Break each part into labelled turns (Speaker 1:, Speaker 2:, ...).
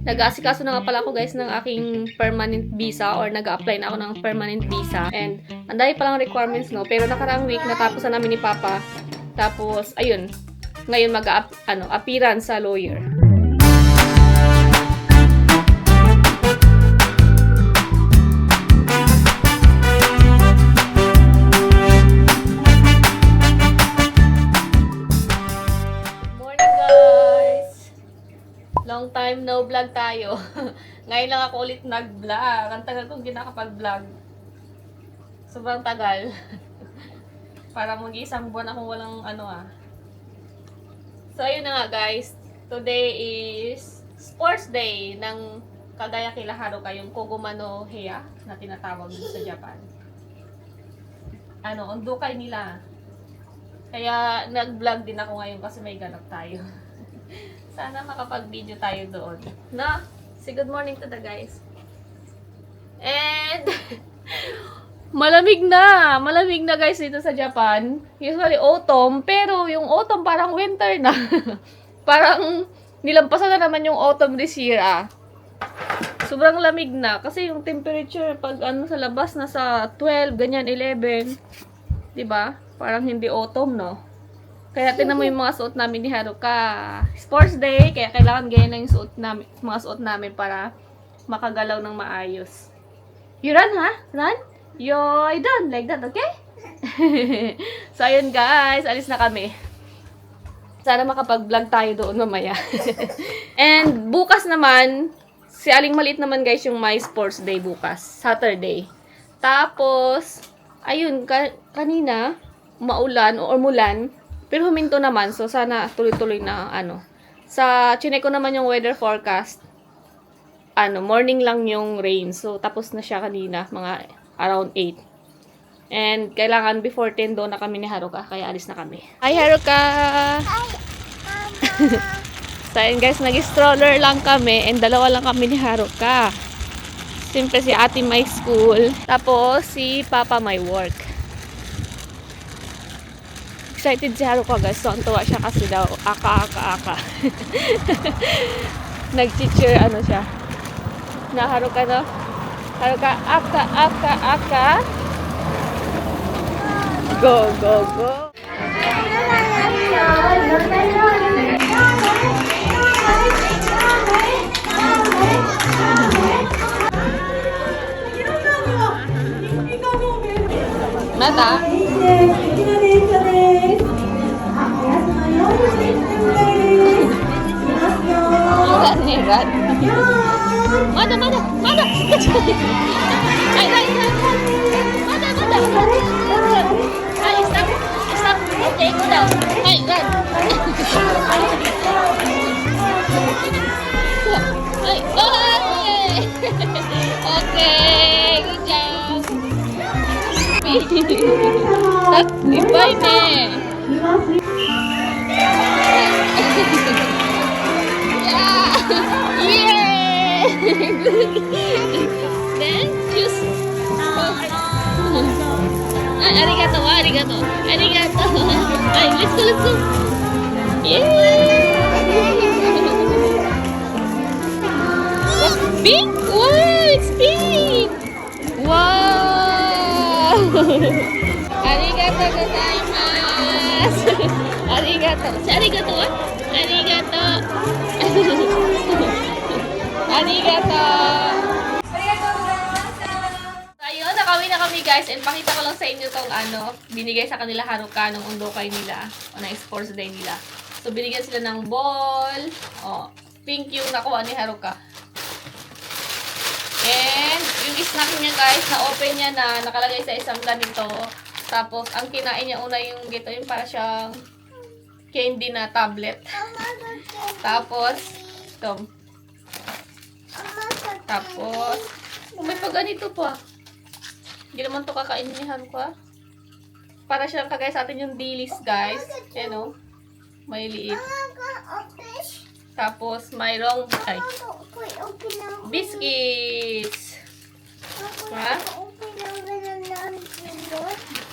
Speaker 1: Nag-aasikaso na nga pala ako guys ng aking permanent visa or nag-a-apply na ako ng permanent visa. And ang dami palang requirements, no? Pero nakaraang week natapos na namin ni Papa. Tapos, ayun. Ngayon appearance sa lawyer. Long time no vlog tayo. Ngayon lang ako ulit nag-vlog. Ang tagal kong ginakapag-vlog. Sobrang tagal. Para mag-isang buwan akong walang So, ayun na nga guys. Today is sports day ng kagaya kila Haruka, yung Koguma no Heya na tinatawag dito sa Japan. Ondokay nila. Kaya nag-vlog din ako ngayon kasi may ganap tayo. Sana makapag-video tayo doon. No? Say good morning to the guys. And malamig na. Malamig na guys dito sa Japan. Usually autumn, pero yung autumn parang winter na. Parang nilampasan na naman yung autumn this year Sobrang lamig na kasi yung temperature pag sa labas nasa 12, ganyan 11. 'Di ba? Parang hindi autumn, no? Kaya tingnan mo yung mga suot namin ni Haruka. Sports day, kaya kailangan ganyan na yung mga suot namin para makagalaw ng maayos. You run, ha? Run? I done. Like that, okay? So, ayun guys. Alis na kami. Sana makapag-vlog tayo doon mamaya. And bukas naman, si Aling Maliit naman guys yung my sports day bukas. Saturday. Tapos, ayun, kanina, maulan o umulan. Pero huminto naman, so sana tuloy-tuloy na Sa chinek ko naman yung weather forecast, morning lang yung rain. So tapos na siya kanina, mga around 8. And kailangan before 10 doon na kami ni Haruka, kaya alis na kami. Hi Haruka! So ayun guys, nag-stroller lang kami and dalawa lang kami ni Haruka. Siyempre si ate may school, tapos si Papa may work. Excited si Haruka guys. So, tuwa siya kasi daw aka. Nag-teacher siya. Na Haruka, no? Haruka, aka. Go. Mata? Rat. Mada. Ay. Mada. Ay, stop. Okay, go down. Ay, run. Ay, okay, good job. Stop, bye, me. Then choose. Arigato. Ay, let's go. Yay! Pink? Wow, it's pink. Wow! Arigato gozaimasu. Arigato. Arigato. Ayun, nakawin na kami guys. And pakita ko lang sa inyo tong binigay sa kanila Haruka ng Ondokay nila o ng sports day nila. So, binigyan sila ng ball. Pink yung nakuha ni Haruka. And yung snack niya guys, na-open niya na nakalagay sa isang ganito. Tapos, ang kinain niya una yung gito, yung para siyang candy na tablet. Tapos, ito. Tapos, may pa ganito pa. Hindi naman ito kakainin ni Haruka. Para siyang kagaya sa atin yung dilis, guys. Ayan, may liit. Tapos, mayroong biscuits. Ha?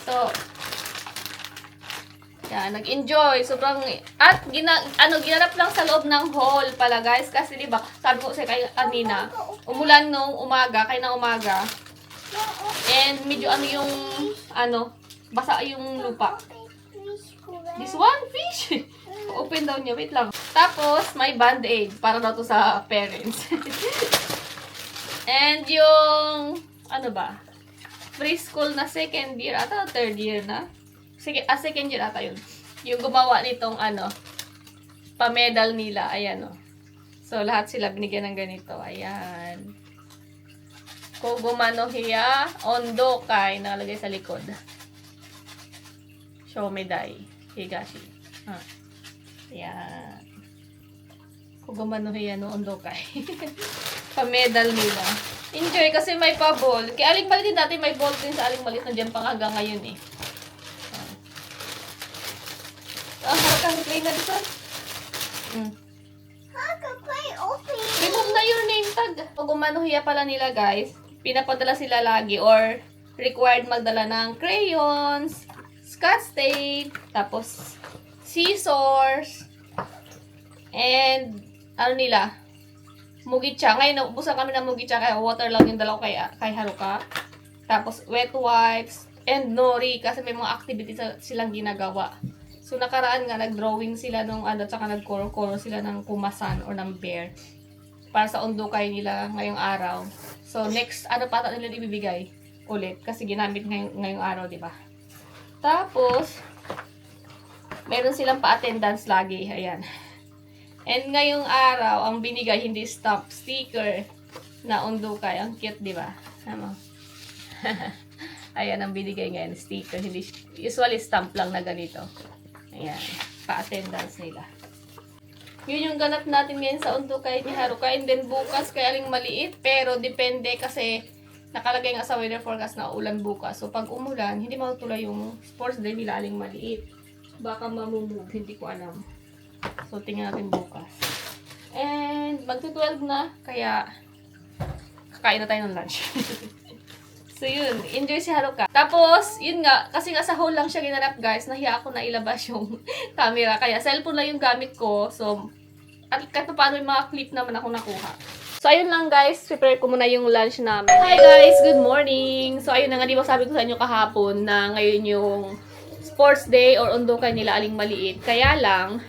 Speaker 1: So, Yan, nag-enjoy. Sobrang, at ginarap lang sa loob ng hall pala guys. Kasi diba, sabi ko sa kay kanina, umulan nung umaga, kaya na umaga. And medyo yung, basa yung lupa. This one, fish. Open daw niya, wait lang. Tapos, may band-aid para daw to sa parents. And yung, preschool na second year, ata third year na. Second year ata yun. Yung gumawa nitong pa-medal nila. Ayan, oh. So, lahat sila binigyan ng ganito. Ayan. Koguma no Hiya Ondokai. Nakalagay sa likod. Shomedai. Higashi. Ayan. Koguma no Hiya no Ondokai. Pa-medal nila. Enjoy kasi may pa-ball. Kaya Aling Maliit din dati may ball din sa Aling Maliit. Nandiyan pang hanggang ngayon eh. Harap play na dito.
Speaker 2: Play open.
Speaker 1: Remove na your name tag. Pag umanuhiya pala nila guys, pinapadala sila lagi or required magdala ng crayons, scotch tape, tapos scissors, and mugicha. Ngayon, ubusan kami ng mugicha kaya water lang yung dalaw kay Haruka. Tapos wet wipes and nori kasi may mga activities silang ginagawa. So, nakaraan nga, nag-drawing sila nung tsaka nag-color sila ng kumasan or ng bear para sa Ondokai nila ngayong araw. So, next, pa nila ibibigay ulit kasi ginamit ngayong araw, di ba? Tapos, meron silang pa-attendance lagi. Ayan. And ngayong araw, ang binigay, hindi stamp, sticker na Ondokai. Ang cute, di ba? Ayan, ang binigay ngayon, sticker. Hindi, usually stamp lang na ganito. Ayan, pa-attendance nila. Yun yung ganap natin ngayon sa Ondokai ni Haruka. And then bukas kay Aling Maliit. Pero depende kasi nakalagay nga sa weather forecast na ulan bukas. So pag umulan, hindi matutuloy yung sports day nila Aling Maliit. Baka mamumove, hindi ko alam. So tingnan natin bukas. And magto-12 na, kaya kakain na tayo ng lunch. So yun, enjoy si Haruka. Tapos, yun nga, kasi nga sa hall lang siya ginanap guys, nahiya ako na ilabas yung camera. Kaya cellphone lang yung gamit ko. So, at kahit paano yung mga clip naman ako nakuha. So ayun lang guys, prepare ko muna yung lunch namin. Hi guys, good morning! So ayun na nga, di ba sabi ko sa inyo kahapon na ngayon yung sports day or Ondokai nila Aling Maliit. Kaya lang,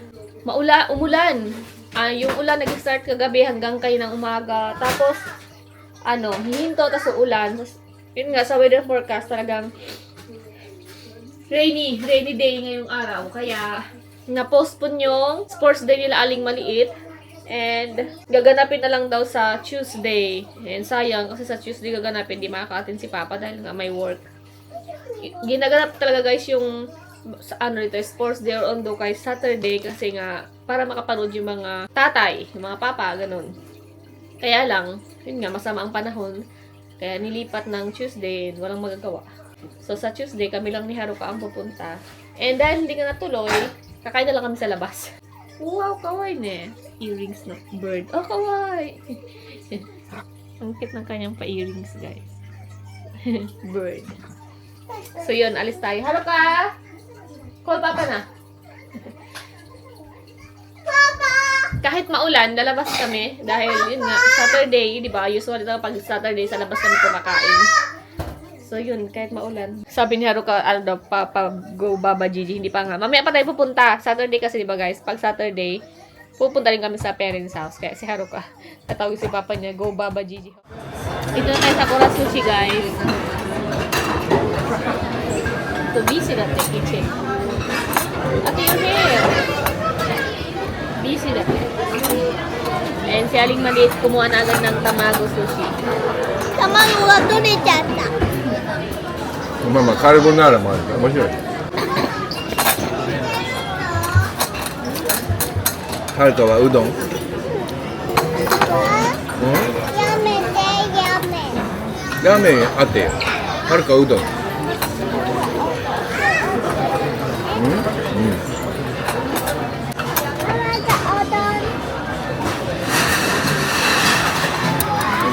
Speaker 1: umulan. Yung ulan nag-start kagabi hanggang kayo ng umaga. Tapos, hihinto, tapos ulan. Yun nga, sa weather forecast talagang rainy day ngayong araw. Kaya, na-postpone yung sports day nila Aling Maliit. And, gaganapin na lang daw sa Tuesday. And sayang, kasi sa Tuesday gaganapin, di makaka-attend si Papa dahil nga may work. Ginaganap talaga guys yung sports day or Ondokai Saturday kasi nga, para makapanood yung mga tatay, yung mga papa, ganun. Kaya lang, yun nga, masama ang panahon. Kaya nilipat ng Tuesday, walang magagawa. So, sa Tuesday, kami lang ni Haruka ang pupunta. And dahil hindi nga natuloy, kakain na lang kami sa labas. Wow, kawaii ne. Earrings na bird. Oh, kawaii. Ang cute ng kanyang pa-earrings, guys. Bird. So, yun. Alis tayo. Haruka! Call Papa na. Kahit maulan, lalabas kami dahil yun nga, Saturday, di ba? Usually pag Saturday sa labas kami kumakain. So yun, kahit maulan. Sabi ni Haruka, go Baba Gigi, hindi pa nga. Mamaya pa tayo pupunta. Saturday kasi, di ba guys? Pag Saturday, pupunta rin kami sa parents' house. Kaya si Haruka, tatawag si Papa niya, go Baba Gigi. Ito na tayo sa Kura Sushi, guys. So busy na the kitchen. Ate yung hair. Busy na. And si Aling Maliit kumuha na agad ng tamago sushi.
Speaker 2: Tamagoが取れちゃった。
Speaker 3: まあまあカルボナーラもあるから面白い。はるかはうどん。
Speaker 2: やめて、やめ。
Speaker 3: ラーメンあってよ。はるかうどん。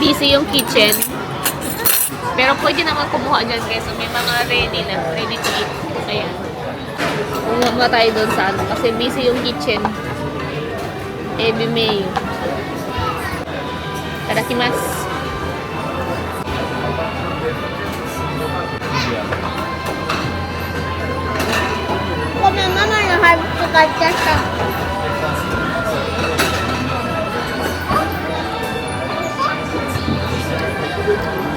Speaker 1: Busy yung kitchen. Pero pwede naman kumuha dyan guys. So, may mga ready to eat. Ayan. Umama tayo doon sa ano. Kasi busy yung kitchen. Ebi Mayo. Tadakimasu.
Speaker 2: Come on, Mama no have to cut that up.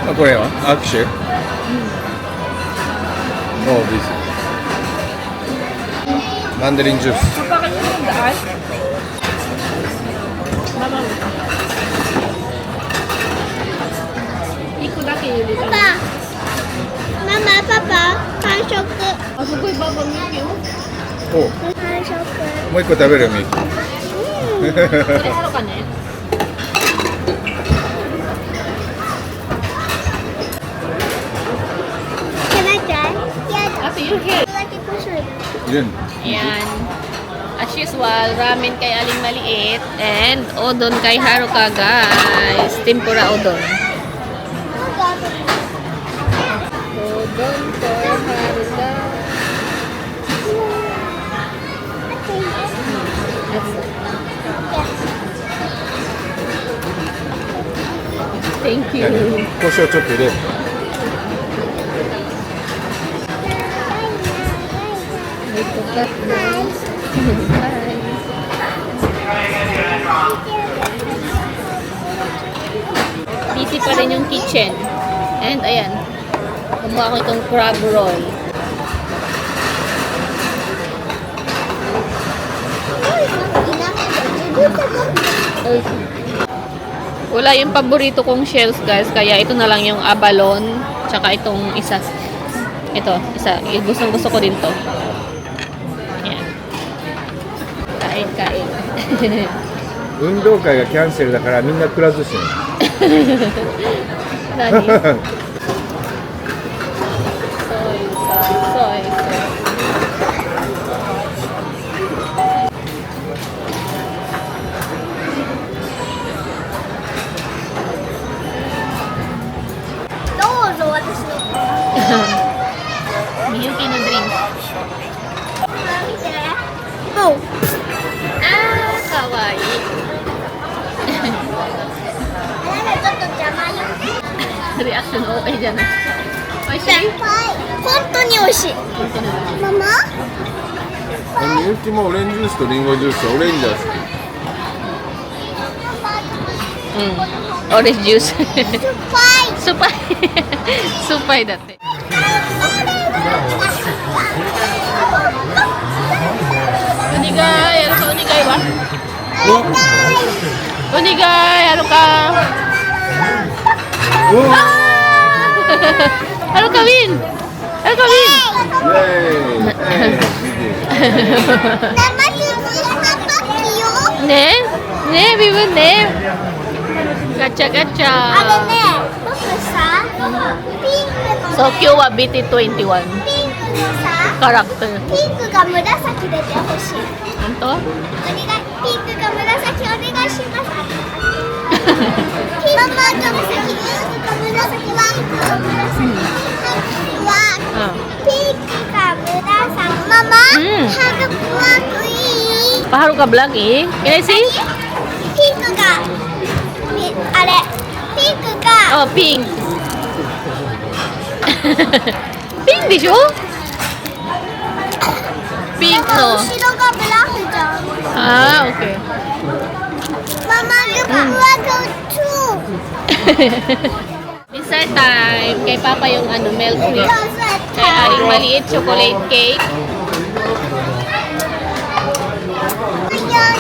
Speaker 3: Ah, これはアクシェ。Oh, this. マンダリンジュース。
Speaker 1: Kapag yung daan. Mama. Iko dake yun dito.
Speaker 2: Pa. Mama, Papa, 完食。
Speaker 1: Ah, sugoy baba Miki.
Speaker 3: おう、
Speaker 2: 完食。
Speaker 3: もう一個食べるよ、ミキ。
Speaker 1: Kaya haro ka na eh.
Speaker 2: Can I try? Yes.
Speaker 1: Ate, you're here.
Speaker 2: Like it was right.
Speaker 3: 入れんの？
Speaker 1: Ayan. As usual, ramen kay Aling Maliit and odon kay Haruka, guys. Tempura odon. Odon for Haruka. Thank you.
Speaker 3: 胡椒ちょっと入れる。
Speaker 1: Busy pa rin yung kitchen. And ayan, kumuha ko itong crab roll. Wala yung paborito kong shells, guys. Kaya ito na lang yung abalone. Tsaka itong isa. Ito, isa. Gustong gusto ko din to. Ayan. Kain, kain.
Speaker 3: 運動会がキャンセルだからみんなくら寿司ね。
Speaker 1: Nani? Soy sauce, soy sauce. Miyuki no drink.
Speaker 2: Oh.
Speaker 1: Ah, kawaii.
Speaker 2: ちょっと邪魔よ。
Speaker 1: Reaction okay dyan ah. Oy,
Speaker 2: 先輩、本当に美味しい。ママ？
Speaker 3: みゆきもオレンジジュースとリンゴジュース、オレンジが好き。
Speaker 1: Orange juice.
Speaker 2: 酸っぱい。
Speaker 1: Supay. Supay dati. Unigay, ano ka unigay ba? Unigay, ano ka? Ano ka, Win? Ano ka, Win?
Speaker 3: イエーイ。
Speaker 2: 生クリームパキよ。
Speaker 1: Ne? Ne, Bibon, ne? Gacha, gacha.
Speaker 2: あれね、僕さ、ピンクの
Speaker 1: So, Q wa BT21
Speaker 2: ピンクのさ、
Speaker 1: character.
Speaker 2: ピンクが紫出てほしい。
Speaker 1: Ano to?
Speaker 2: お願い、ピンクが紫お願いします。ママが紫、ピンクが紫は、
Speaker 1: Ah.
Speaker 2: ピンクが紫。ママ、
Speaker 1: うん
Speaker 2: ハードクワークいい？
Speaker 1: Paharo ka vlog eh. Can I see?
Speaker 2: ピンクが、あれ、ピンクが、
Speaker 1: Oh, pink. Pink でしょ Pink
Speaker 2: でも
Speaker 1: no.
Speaker 2: 後ろがブラックじゃん。
Speaker 1: Ah, okay.
Speaker 2: ママがクワーク2。
Speaker 1: Dessert time. Kay Papa yung ano, milk cream. Kay Aling Maliit, chocolate cake.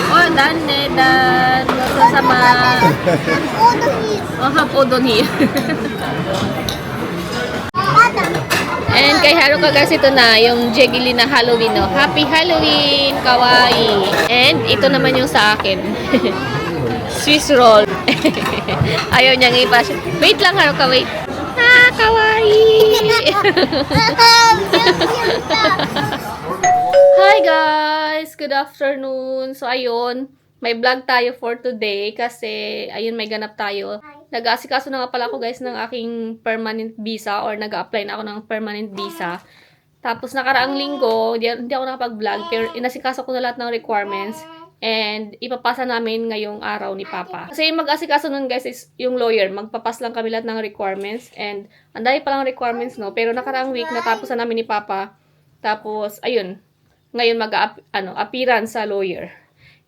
Speaker 1: Oh, done eh, done. Masasama. Oh, hapodon here. And kay Haruka guys, ito na, yung Jiggly na Halloween, no? Happy Halloween! Kawaii! And ito naman yung sa akin. Swiss roll. Ayaw niyang ipas. Wait lang, Haruka, wait. Ah, kawaii! Hi guys! Good afternoon! So ayun, may vlog tayo for today kasi ayun may ganap tayo. Nag-aasikaso na nga pala ako guys ng aking permanent visa or nag-a-apply na ako ng permanent visa. Tapos nakaraang linggo, hindi ako nakapag-vlog, pero inasikaso ko na lahat ng requirements. And ipapasa namin ngayong araw ni Papa. Kasi yung mag-asikaso nun guys is yung lawyer. Magpapas lang kami lahat ng requirements. And ang dami palang requirements, no? Pero nakaraang week, natapos na namin ni Papa. Tapos, ayun. Ngayon appearance sa lawyer.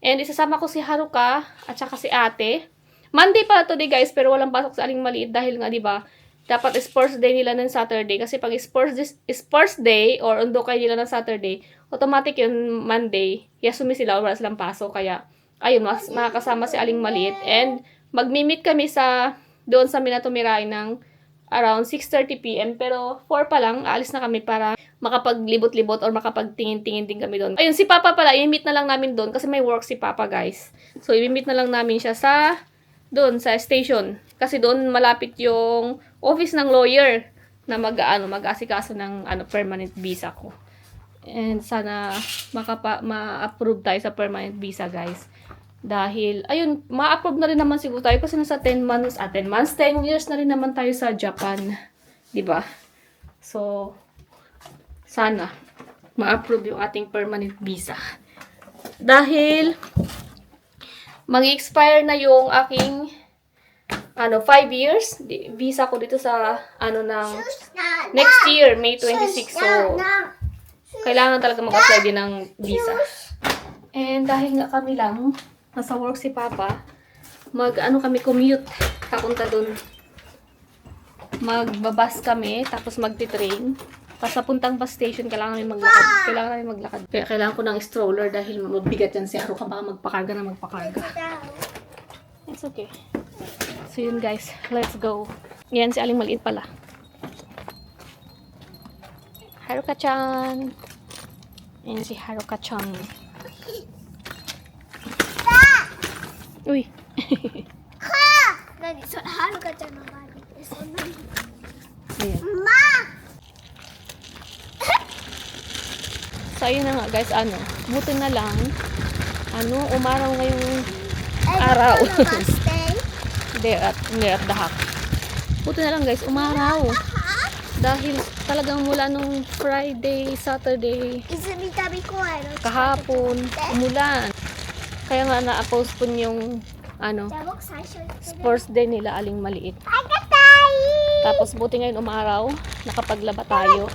Speaker 1: And isasama ko si Haruka at saka si ate. Monday pala today guys, pero walang pasok sa Aling Maliit dahil nga, di ba, dapat sports day nila ng Saturday. Kasi pag sports day or undokai nila ng Saturday, automatic yun Monday. Yasumi sila, wala silang pasok. Kaya, ayun, mas makakasama si Aling Maliit. And magmi-meet kami doon sa Minato Mirai ng around 6:30 p.m. Pero 4 pa lang, aalis na kami para makapaglibot-libot or makapagtingin-tingin din kami doon. Ayun, si Papa pala, i-meet na lang namin doon kasi may work si Papa guys. So, i-meet na lang namin siya doon sa station. Kasi doon malapit yung office ng lawyer na mag-asikaso ng permanent visa ko. And sana ma-approve tayo sa permanent visa, guys. Dahil, ayun, ma-approve na rin naman siguro tayo kasi nasa 10 years na rin naman tayo sa Japan. 'Di ba? So, sana ma-approve yung ating permanent visa. Dahil mag-expire na yung aking 5 years visa ko dito sa ng next year, May 26. So, kailangan talaga mag-apply din ng visa. And dahil nga kami lang, nasa work si Papa, kami commute, papunta dun. Magbabas kami, tapos magti-train. Tapos sa puntang bus station, kailangan namin maglakad. Kaya kailangan ko ng stroller dahil mabigat yan si Haruka, baka magpakarga. It's okay. So yun guys, let's go. Yan si Aling Maliit pala. Haruka-chan. Yan si Haruka-chan. Uy.
Speaker 2: Nani, so Haruka-chan no body.
Speaker 1: Ayan.
Speaker 2: Ma!
Speaker 1: So ayun na nga guys, buti na lang, umaraw ngayong araw. There at the buti na lang guys, umaraw. Dahil talagang mula nung Friday, Saturday, kahapon, umulan. Kaya nga na-postpone yung sports day nila Aling Maliit. Tapos buti ngayon umaraw, nakapaglaba tayo.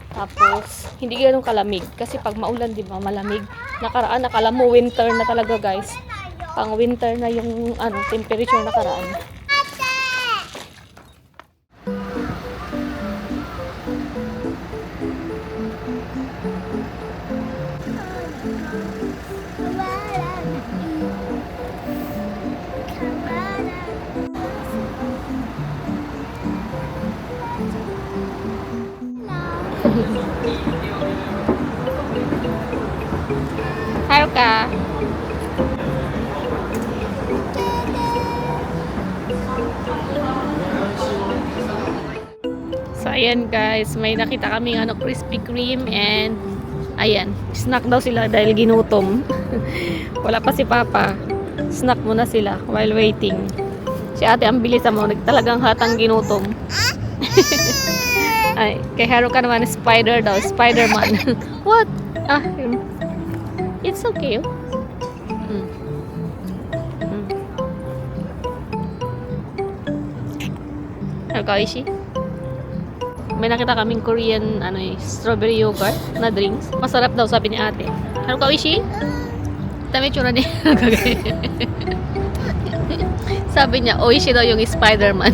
Speaker 1: Tapos hindi ganun kalamig kasi pag maulan, di ba, malamig. Nakaraan nakala mo winter na talaga guys. Pang winter na yung temperature nakaraan. Haruka. So ayan guys, may nakita kaming Krispy Kreme and ayan, snack daw sila dahil ginutom. Wala pa si Papa. Snack muna sila while waiting. Si ate ang bilis mo, talagang hatang ginutom. Ay, kay Haruka naman spider daw, Spider-Man. What? It's okay. Haruka, oishi? May nakita kaming Korean strawberry yogurt na drinks. Masarap daw, sabi ni ate. Haruka, oishi? Tama yung tsura niya. Sabi niya, oishi daw yung Spider-Man.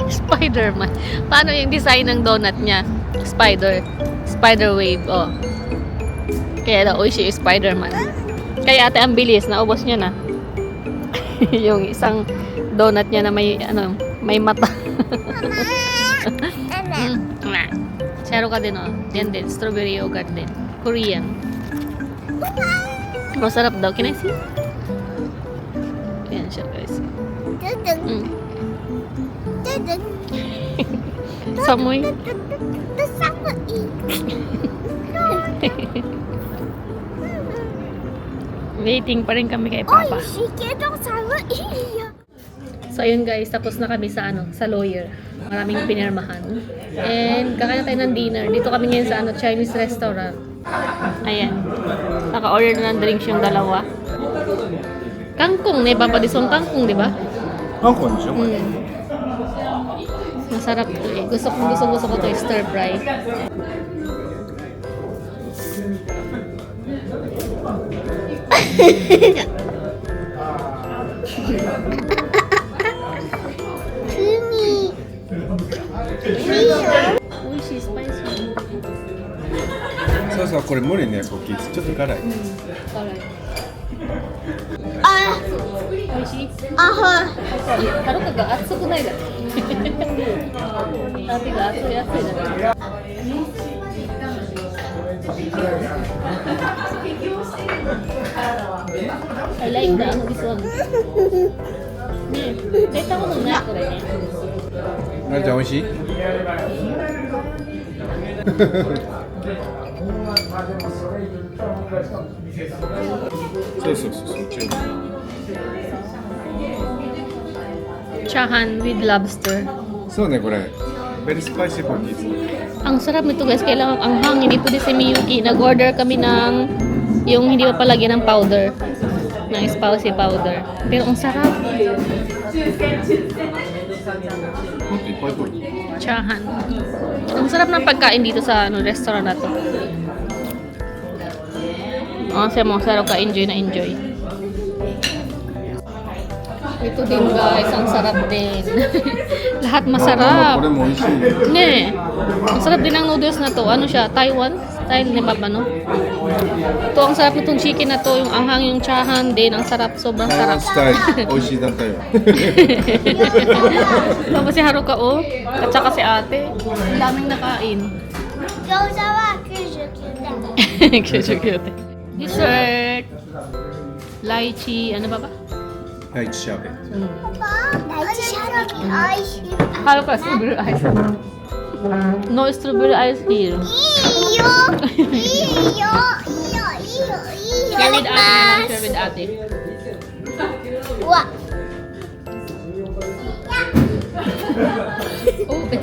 Speaker 1: Spider-Man. Paano yung design ng donut niya? Spider wave. Oh. Kaya daw, oishi yung Spider-Man. Kaya ate, ang bilis. Naubos niya na. Yung isang donut niya na may mata. Sero ka din, oh. Yan din. Strawberry yogurt din. Korean. Masarap daw. Can I see? Yan siya, guys. Samoy.
Speaker 2: The
Speaker 1: Waiting pa rin kami kay Papa. So, ayun guys, tapos na kami sa sa lawyer. Maraming pinirmahan. And, kakain na tayo ng dinner. Dito kami ngayon sa Chinese restaurant. Ayan. Naka-order na ng drinks yung dalawa. Kangkong, papadisong kangkong, di ba?
Speaker 3: 香港でしょこれ
Speaker 1: Masarap to eh. Gusto ko to stir fry.
Speaker 2: Kumi.
Speaker 1: Oishi, spicy.
Speaker 3: そうそうこれ無理ねポッキーちょっと辛い
Speaker 1: Alright.
Speaker 2: Ah,
Speaker 1: Oishi?
Speaker 2: aha.
Speaker 1: Haru ka ga atsu kunai da. Dati ga atsu da. I like this one. Ne, 出たことないこれね。
Speaker 3: なるちゃん美味しいそうそうそうそう
Speaker 1: Chahan with lobster.
Speaker 3: そうねこれベリースパイシーポッキー
Speaker 1: Ang sarap nito guys, kailangan ang hangin ito din si Miyuki. Nag-order kami ng yung hindi pa palagyan ng powder. Ng spicy powder. Pero ang sarap.
Speaker 3: もっといっぱい来る
Speaker 1: Chahan. Ang sarap ng pagkain dito sa restaurant na to. Kasi mo, sarap ka enjoy na enjoy. Ito din guys, ang sarap din. Lahat
Speaker 3: こ
Speaker 1: masarap.
Speaker 3: れも美味しい
Speaker 1: Ne. Ang sarap din ng noodles na to. Ano siya? Taiwan? Style ni Papa, no? Ito, ang sarap nitong chicken na to. Yung anghang, yung chahan din. Ang sarap. Sobrang
Speaker 3: 台湾
Speaker 1: sarap.
Speaker 3: スタイル美味しいだったよ
Speaker 1: Papa si Haruka, oh. At saka si ate. Ang daming nakain.
Speaker 2: 餃子は99
Speaker 1: Cute, cute. Dessert. Lychee. Ano ba ba?
Speaker 3: はいシャーベット
Speaker 2: 大事シャラビアイシい
Speaker 1: Haruka, strawberry ice. No strawberry ice here.
Speaker 2: いよいいよいいよいいよいいよ
Speaker 1: Share with ate na lang. Share with ate.
Speaker 2: うわ
Speaker 1: Oh, eh.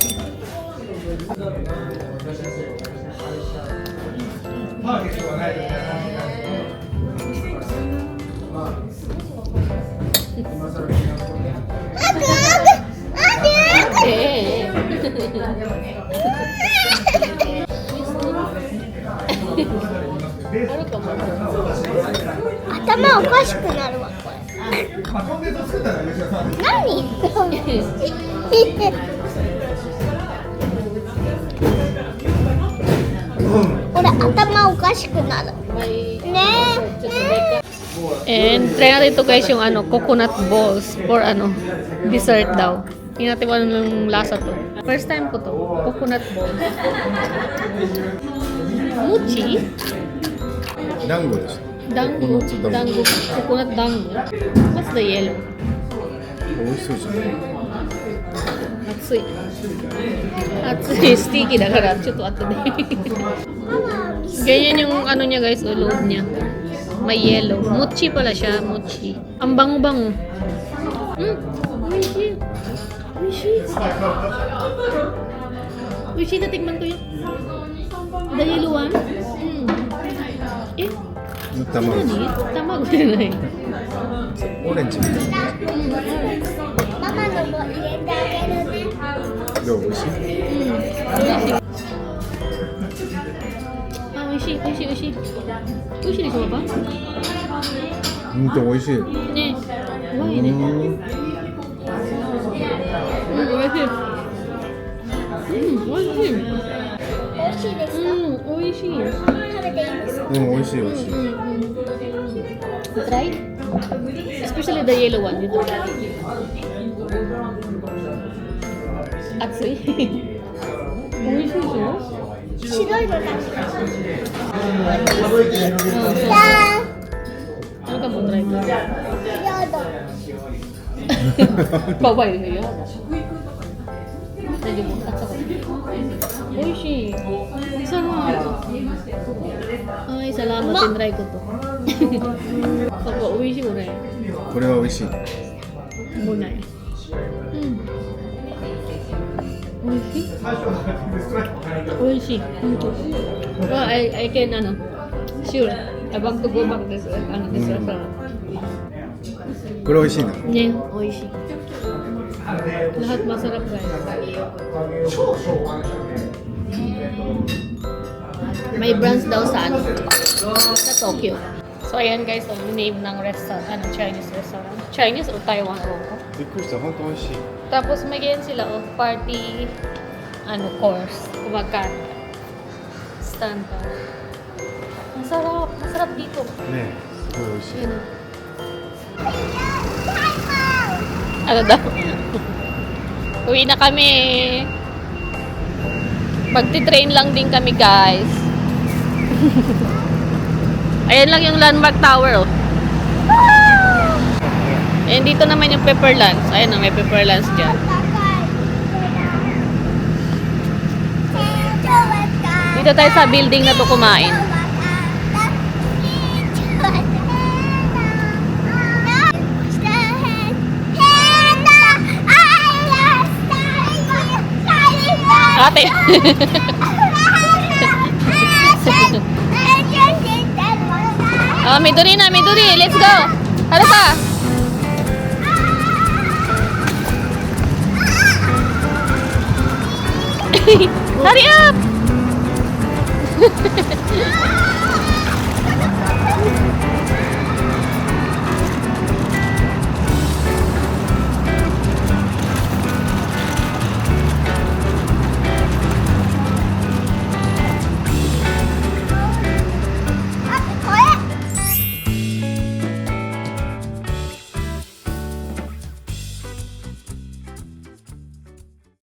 Speaker 2: 頭おかしくなるわこれ何ほら頭おかしくなる
Speaker 1: May...
Speaker 2: ねえ
Speaker 1: And try natin ito guys yung coconut balls for dessert daw. Tingnan natin kung ano yung lasa to. First time ko to. Coconut balls. Mochi?
Speaker 3: ダンゴです
Speaker 1: Dango.
Speaker 3: Coconut dango.
Speaker 1: Dango. Coconut dango. What's the yellow?
Speaker 3: 美味しそうじゃない
Speaker 1: Atsui. Atsui. Sticky da kara. Chuto ato de. Ganyan yung niya guys, o loob niya. May yellow. Mochi pala siya. Mochi. Ang bango-bango. Oishi. Oishi. Oishi, natikman ko yun. The yellow one? Eh,
Speaker 3: 卵
Speaker 1: nani? Tamago yun eh.
Speaker 3: オレンジみたいな
Speaker 2: ママのも入れてあげるね
Speaker 3: どう美味しい
Speaker 1: Ah, oishi. Oishi, oishi. Oishi desu, Papa?
Speaker 3: うんと美味しい
Speaker 1: Ne. Why ne?
Speaker 3: うん
Speaker 1: Oishi. Oishi.
Speaker 2: 美味しいですか、
Speaker 1: Oishi.
Speaker 2: 食べていいですか、
Speaker 3: うん美味しい美味しい
Speaker 1: Try? Especially the yellow one. Dito. Atsui. Oishi siya.
Speaker 2: 白いの出して
Speaker 1: Oh,
Speaker 2: じゃ
Speaker 1: ano ka mo try?
Speaker 2: ーんやだ
Speaker 1: Bawal kayo. Medyo bukas ako. Oishi. Sarap. Ay, salamat. Tinry ko to. Papa, oishi mo na yan.
Speaker 3: これは美味しい
Speaker 1: Muna yan. Oishi. Well, I can, sure. I want to go back this restaurant.
Speaker 4: これ美味しいの
Speaker 1: Yeah, oishi. Lahat masarap guys. May branch daw sa sa Tokyo. So ayan guys, ang name ng restaurant, Chinese restaurant. Chinese o Taiwan o.
Speaker 3: びっくりした本当美味しい
Speaker 1: Tapos may ganyan sila party course. Kumagkat. Stand pa. Masarap, masarap dito.
Speaker 3: ねすごい美味しい
Speaker 1: Yun. Ano daw? Uwi na kami. Magti-train lang din kami, guys. Ayan lang yung landmark tower, oh. Ayan, dito naman yung Pepperlands. Ayan, may Pepperlands dyan. Dito tayo sa building na to kumain. Ate. Oh, Midori na, Midori. Let's go. Ano pa? Hurry up!